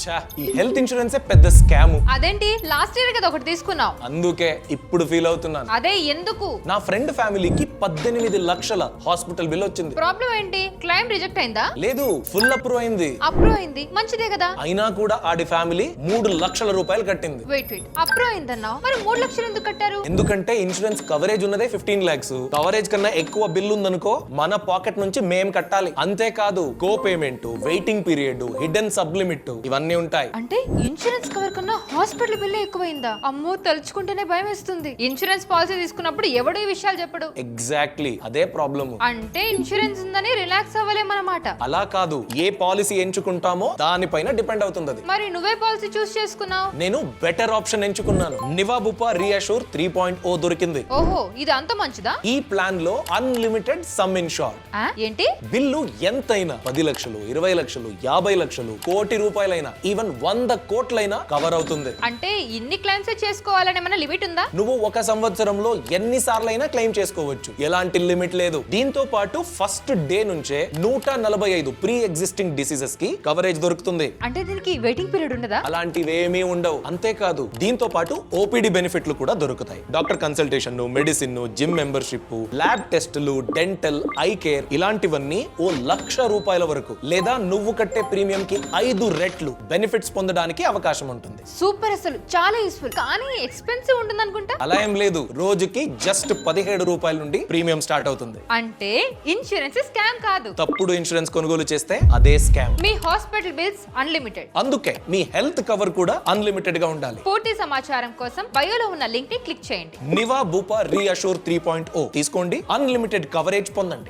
ఛా, ఈ health insurance పెద్ద స్కామ్. అదేంటి లాస్ట్ ఇయర్ కదా ఒకటి తీసుకున్నావు? అందుకే ఇప్పుడు ఫీల్ అవుతున్నాను. అదే ఎందుకు? నా ఫ్రెండ్ ఫ్యామిలీకి 18 లక్షల హాస్పిటల్ బిల్ వచ్చింది. ప్రాబ్లం ఏంటి? క్లైమ్ రిజెక్ట్ అయిందా? లేదు, ఫుల్ అప్రూవ్ అయింది. అప్రూవ్ అయింది, మంచిదే కదా. అయినా కూడా ఆడి ఫ్యామిలీ 3 లక్షల రూపాయలు కట్టింది. వెయిట్ అప్రూవ్ అయిందన్నావు, మరి 3 లక్షలు ఎందుకు కట్టారు? ఎందుకంటే ఇన్సూరెన్స్ కవరేజ్ ఉన్నదే 15 lakhs. కవరేజ్ కన్నా ఎక్కువ బిల్ ఉందనుకో మన పాకెట్ నుంచి మేం కట్టాలి. అంతేకాదు co payment, waiting period, hidden sublimit ఇవన్నీ ఉంటాయి. అంటే ఇన్సూరెన్స్ కవర్ కన్నా హాస్పిటల్ బిల్ ఎక్కువైందా? అమ్మో, తలుచుకుంటేనే భయం వేస్తుంది. ఇన్సూరెన్స్ పాలసీ తీసుకున్నప్పుడు ఎవడో ఈ విషయాలు చెప్పడు. ఎగ్జాక్ట్లీ అదే ప్రాబ్లమ్. అంటే ఇన్సూరెన్స్ ఉందని రిలాక్స్ అవ్వలేమన్నమాట. అలా కాదు, ఏ పాలసీ ఎంచుకుంటామో దానిపైన డిపెండ్ అవుతుంది. మరి నువ్వే పాలసీ చూస్ చేసుకున్నావు? నేను బెటర్ ఆప్షన్ ఎంచుకున్నాను. నివా బుపా రియాష్యూర్ 3.0 దొరికింది. ఓహో, ఇది అంత మంచిదా? ఈ ప్లాన్ లో అన్లిమిటెడ్ సమ్ ఇన్షూర్. ఏంటి? బిల్లు ఎంతైనా 10 లక్షలు, 20 లక్షలు, 50 లక్షలు, కోటి రూపాయలైనా, ఈవెన్ 100 కోట్లైనా కవర్ అవుతుంది. అంటే ఇన్ని క్లైమ్స్ చేసుకోవాలని ఏమైనా లిమిట్ ఉందా? నువ్వు ఒక సంవత్సరంలో ఎన్ని సార్లైనా క్లెయిమ్ చేసుకోవచ్చు. ఎలాంటి లిమిట్ లేదు. దీంతో పాటు ఫస్ట్ డే నుంచే 145 ప్రీ ఎగ్జిస్టింగ్ డిసీజెస్ కి కవరేజ్ దొరుకుతుంది. అంటే దీనికి వెయిటింగ్ పీరియడ్ ఉండదా? అలాంటివేమీ ఉండవు. అంతేకాదు దీంతో పాటు ఓపీడీ బెనిఫిట్లు కూడా దొరుకుతాయి. Doctor consultation, medicine, gym membership, lab టెస్టులు, డెంటల్, ఐ కేర్ ఇలాంటివన్నీ ఓ 1,00,000 రూపాయల వరకు లేదా నువ్వు కట్టే ప్రీమియం కి 5 రెట్లు బెనిఫిట్స్ పొందడానికి అవకాశం ఉంటుంది. సూపర్, అసలు చాలా యూస్ఫుల్. కానీ ఎక్స్పెన్సివ్ ఉంటుంది అనుకుంటా. అలా ఏం లేదు, రోజుకి జస్ట్ 17 రూపాయల నుండి ప్రీమియం స్టార్ట్ అవుతుంది. అంటే ఇన్సూరెన్స్ స్కామ్ కాదు. తప్పుడు ఇన్సూరెన్స్ కొనుగోలు చేస్తే అదే స్కామ్. మీ హాస్పిటల్ బిల్స్ అన్లిమిటెడ్. అందుకే మీ హెల్త్ కవర్ కూడా అన్లిమిటెడ్ గా ఉండాలి. పూర్తి సమాచారం కోసం బయోలో ఉన్న లింక్ ని క్లిక్ చేయండి. నివా బూపా రియాష్యూర్ 3.0 తీసుకోండి, అన్లిమిటెడ్ కవరేజ్ పొందండి.